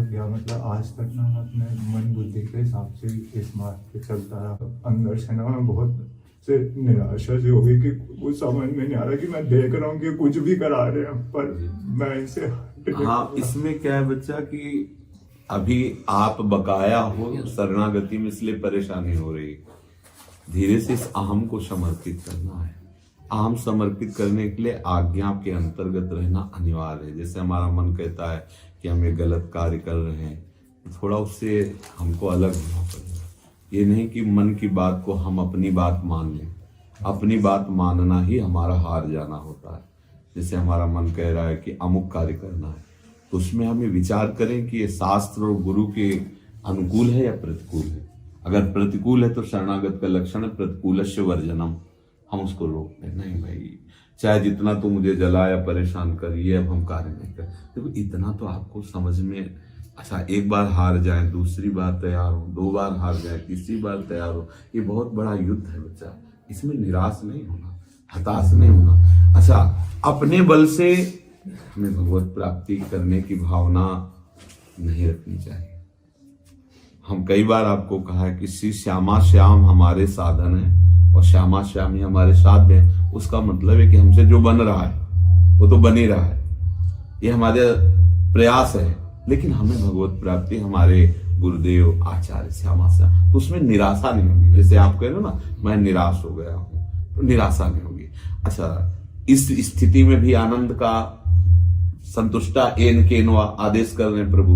गया। मतलब आज तक ना मैं अपने मन बुद्धि के हिसाब से इस मार्ग पे चलता रहा। अंदर से ना मैं बहुत से निराशा से हो गई कि कुछ समझ में नहीं आ रहा कि मैं देख रहा हूँ कि कुछ भी करा रहे हैं पर मैं इनसे हाँ, इसमें क्या है बच्चा कि अभी आप बकाया हो शरणागति में, इसलिए परेशानी हो रही। धीरे से इस अहम को समर्पित करना है। अहम समर्पित करने के लिए आज्ञा के अंतर्गत रहना अनिवार्य है। जैसे हमारा मन कहता है कि हम ये गलत कार्य कर रहे हैं, थोड़ा उससे हमको अलग होना पड़ेगा। ये नहीं कि मन की बात को हम अपनी बात मान लें। अपनी बात मानना ही हमारा हार जाना होता है। जैसे हमारा मन कह रहा है कि अमुक कार्य करना है, तो उसमें हमें विचार करें कि ये शास्त्र और गुरु के अनुकूल है या प्रतिकूल है। अगर प्रतिकूल है तो शरणागत का लक्षण है प्रतिकूलस्य वर्जनम, हम उसको रोक दें। नहीं भाई, चाहे जितना तू मुझे जला या परेशान कर, ये अब हम कार्य नहीं कर। देखो इतना तो आपको समझ में, अच्छा एक बार हार जाए, दूसरी बार तैयार हो, 2 बार हार जाए, तीसरी बार तैयार हो, ये बहुत बड़ा युद्ध है बच्चा। इसमें निराश नहीं होना, हताश नहीं होना। अच्छा, अपने बल से हमें भगवत प्राप्ति करने की भावना नहीं रखनी चाहिए। हम कई बार आपको कहा है कि श्री श्यामा श्याम हमारे साधन है और श्यामा श्याम ही हमारे साध्य है। उसका मतलब है कि हमसे जो बन रहा है वो तो बन ही रहा है, ये हमारे प्रयास है। लेकिन हमें भगवत प्राप्ति हमारे गुरुदेव आचार्य श्यामा श्याम, तो उसमें निराशा नहीं होगी। जैसे आप कह रहे हो ना, मैं निराश हो गया हूं, तो निराशा नहीं होगी। अच्छा, इस स्थिति में भी आनंद का संतुष्टा एन केनवा आदेश कर रहे हैं प्रभु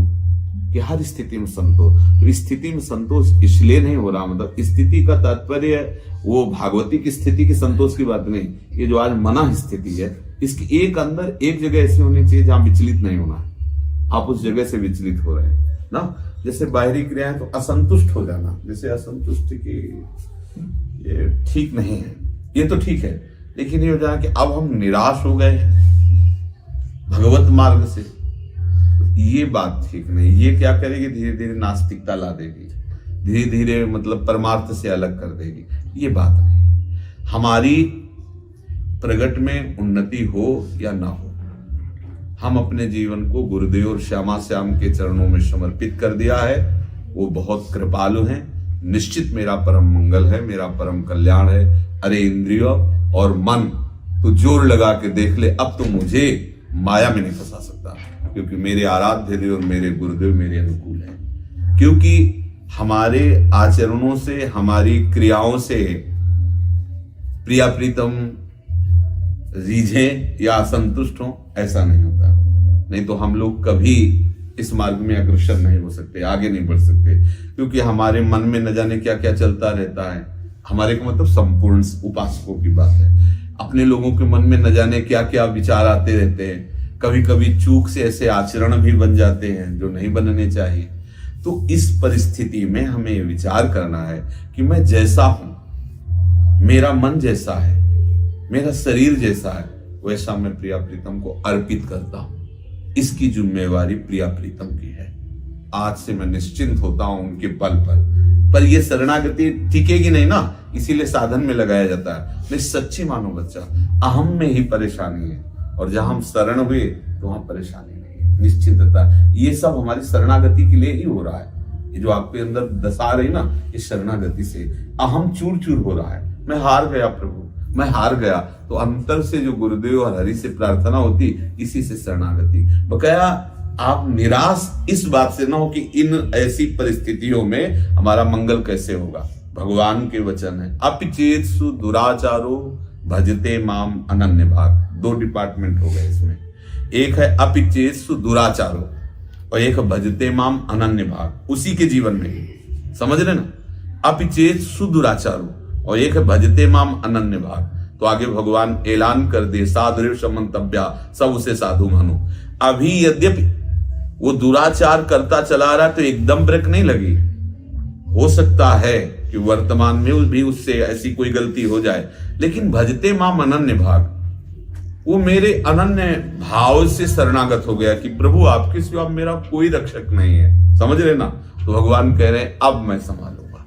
कि हर स्थिति में संतोष। तो स्थिति में संतोष इसलिए नहीं हो रहा, मतलब स्थिति का तात्पर्य वो भागवती की स्थिति की संतोष की बात नहीं। ये जो आज मना स्थिति है, इसकी एक अंदर एक जगह ऐसी होनी चाहिए जहां विचलित नहीं होना है। आप उस जगह से विचलित हो रहे हैं ना। जैसे बाहरी क्रियाएं तो असंतुष्ट हो जाना, जैसे असंतुष्ट की ये ठीक नहीं है, ये तो ठीक है, लेकिन ये हो जाए कि अब हम निराश हो गए भगवत मार्ग से, तो ये बात ठीक नहीं। ये क्या करेगी, धीरे धीरे नास्तिकता ला देगी, धीरे धीरे मतलब परमार्थ से अलग कर देगी। ये बात नहीं। हमारी प्रगट में उन्नति हो या ना हो, हम अपने जीवन को गुरुदेव और श्यामा श्याम के चरणों में समर्पित कर दिया है। वो बहुत कृपालु हैं। निश्चित मेरा परम मंगल है, मेरा परम कल्याण है। अरे इंद्रियों और मन, तू जोर लगा के देख ले, अब तो मुझे माया में नहीं फंसा सकता, क्योंकि मेरे आराध्य देव और मेरे गुरुदेव मेरे अनुकूल हैं। क्योंकि हमारे आचरणों से, हमारी क्रियाओं से प्रिया प्रीतम रीझे या असंतुष्ट हो, ऐसा नहीं होता। नहीं तो हम लोग कभी इस मार्ग में अग्रसर नहीं हो सकते, आगे नहीं बढ़ सकते, क्योंकि हमारे मन में न जाने क्या क्या चलता रहता है। हमारे को मतलब संपूर्ण उपासकों की बात है। अपने लोगों के मन में न जाने क्या क्या विचार आते रहते हैं। कभी कभी चूक से ऐसे आचरण भी बन जाते हैं जो नहीं बनने चाहिए। तो इस परिस्थिति में हमें विचार करना है कि मैं जैसा हूं, मेरा मन जैसा है, मेरा शरीर जैसा है, वैसा मैं प्रिया प्रीतम को अर्पित करता हूं। इसकी जिम्मेवारी प्रिया प्रीतम की है। आज से मैं निश्चिंत होता हूं उनके बल पर ये शरणागति टिकेगी नहीं ना, इसीलिए साधन में लगाया जाता है। नहीं, सच्ची मानो बच्चा, अहम में ही परेशानी है, और जहां हम शरण हुए तो वहां परेशानी नहीं है, निश्चिंतता। ये सब हमारी शरणागति के लिए ही हो रहा है। ये जो आपके अंदर दशा रही ना, इस शरणागति से अहम चूर चूर हो रहा है। मैं हार गया प्रभु, मैं हार गया। तो अंतर से जो गुरुदेव और हरि से प्रार्थना होती, इसी से शरणागति। बकाया आप निराश इस बात से ना हो कि इन ऐसी परिस्थितियों में हमारा मंगल कैसे होगा। भगवान के वचन है, अपिचेत्सु दुराचारो भजते माम अनन्य भाग। 2 डिपार्टमेंट हो गए इसमें। एक है अपिचेत्सु दुराचारो और एक भजते माम अनन्य भाग। उसी के जीवन में ही समझ रहे ना, अपिचेत्सु दुराचारो और एक है भजते माम अनन्य भाग। तो आगे भगवान ऐलान कर दे, साधुरेव समंतव्या, सब उसे साधु मानो। अभी यद्यपि वो दुराचार करता चला रहा, तो एकदम ब्रेक नहीं लगी। हो सकता है कि वर्तमान में भी उससे ऐसी कोई गलती हो जाए, लेकिन भजते माम अनन्य भाग, वो मेरे अनन्य भाव से शरणागत हो गया कि प्रभु आपके सिवा मेरा कोई रक्षक नहीं है। समझ रहे ना। तो भगवान कह रहे हैं अब मैं संभालूंगा।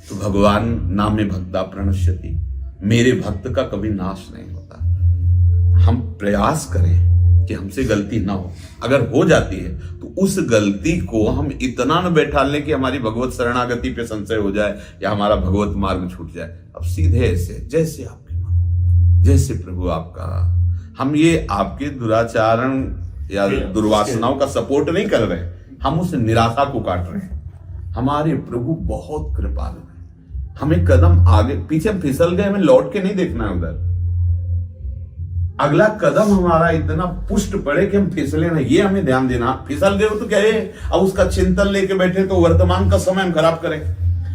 तो भगवान नामे भक्ता प्रणश्यति, मेरे भक्त का कभी नाश नहीं होता। हम प्रयास करें कि हमसे गलती ना हो। अगर हो जाती है तो उस गलती को हम इतना न बैठा लें कि हमारी भगवत शरणागति पे संशय हो जाए या हमारा भगवत मार्ग छूट जाए। अब सीधे ऐसे जैसे आपके मन हो, जैसे प्रभु आपका। हम ये आपके दुराचारण या दुर्वासनाओं का सपोर्ट नहीं कर रहे, हम उस निराशा को काट रहे हैं। हमारे प्रभु बहुत कृपालु है। हमें कदम आगे पीछे हम फिसल गए, हमें लौट के नहीं देखना है उधर। अगला कदम हमारा इतना पुष्ट पड़े कि हम फिसले ना, ये हमें ध्यान देना। फिसल गए हो तो क्या है, अब उसका चिंतन लेके बैठे तो वर्तमान का समय हम खराब करें।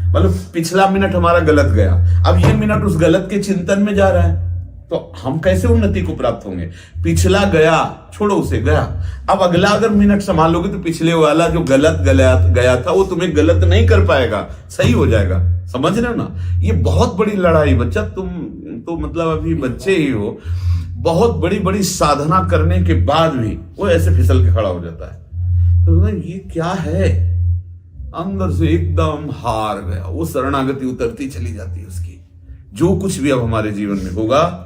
मतलब पिछला मिनट हमारा गलत गया, अब ये मिनट उस गलत के चिंतन में जा रहा है, तो हम कैसे उन्नति को प्राप्त होंगे। पिछला गया, छोड़ो उसे, गया। अब अगला अगर मिनट संभालोगे तो पिछले वाला जो गलत गया था वो तुम्हें गलत नहीं कर पाएगा, सही हो जाएगा। समझ रहे हो ना, ये बहुत बड़ी लड़ाई। बच्चा तुम तो मतलब अभी बच्चे ही हो, बहुत बड़ी बड़ी साधना करने के बाद भी वो ऐसे फिसल के खड़ा हो जाता है। तो ये क्या है, अंदर से एकदम हार गया, वो शरणागति उतरती चली जाती है उसकी। जो कुछ भी अब हमारे जीवन में होगा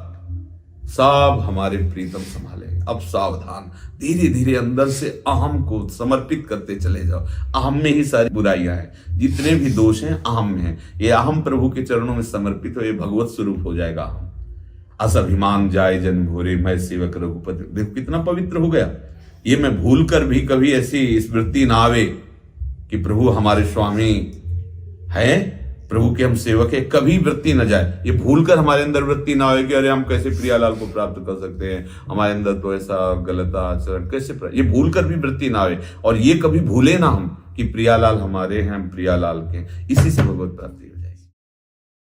सब हमारे प्रीतम संभालेंगे। अब सावधान, धीरे धीरे अंदर से अहम को समर्पित करते चले जाओ। अहम में ही सारी बुराइयां हैं, जितने भी दोष हैं अहम में हैं। ये अहम प्रभु के चरणों में समर्पित हो, ये भगवत स्वरूप हो जाएगा। अहम अस अभिमान जाय जन भोरे, मैं सेवक रघुपति। देखो कितना पवित्र हो गया। ये मैं भूल कर भी कभी ऐसी स्मृति ना आवे कि प्रभु हमारे स्वामी है, प्रभु के हम सेवक है, कभी वृत्ति न जाए। ये भूलकर हमारे अंदर वृत्ति ना आए कि अरे हम कैसे प्रियालाल को प्राप्त कर सकते हैं, हमारे अंदर तो ऐसा गलत आचरण कैसे, ये भूलकर भी वृत्ति ना आए। और ये कभी भूले ना हम कि प्रियालाल हमारे हैं, हम प्रियालाल के। इसी से भगवत प्राप्ति।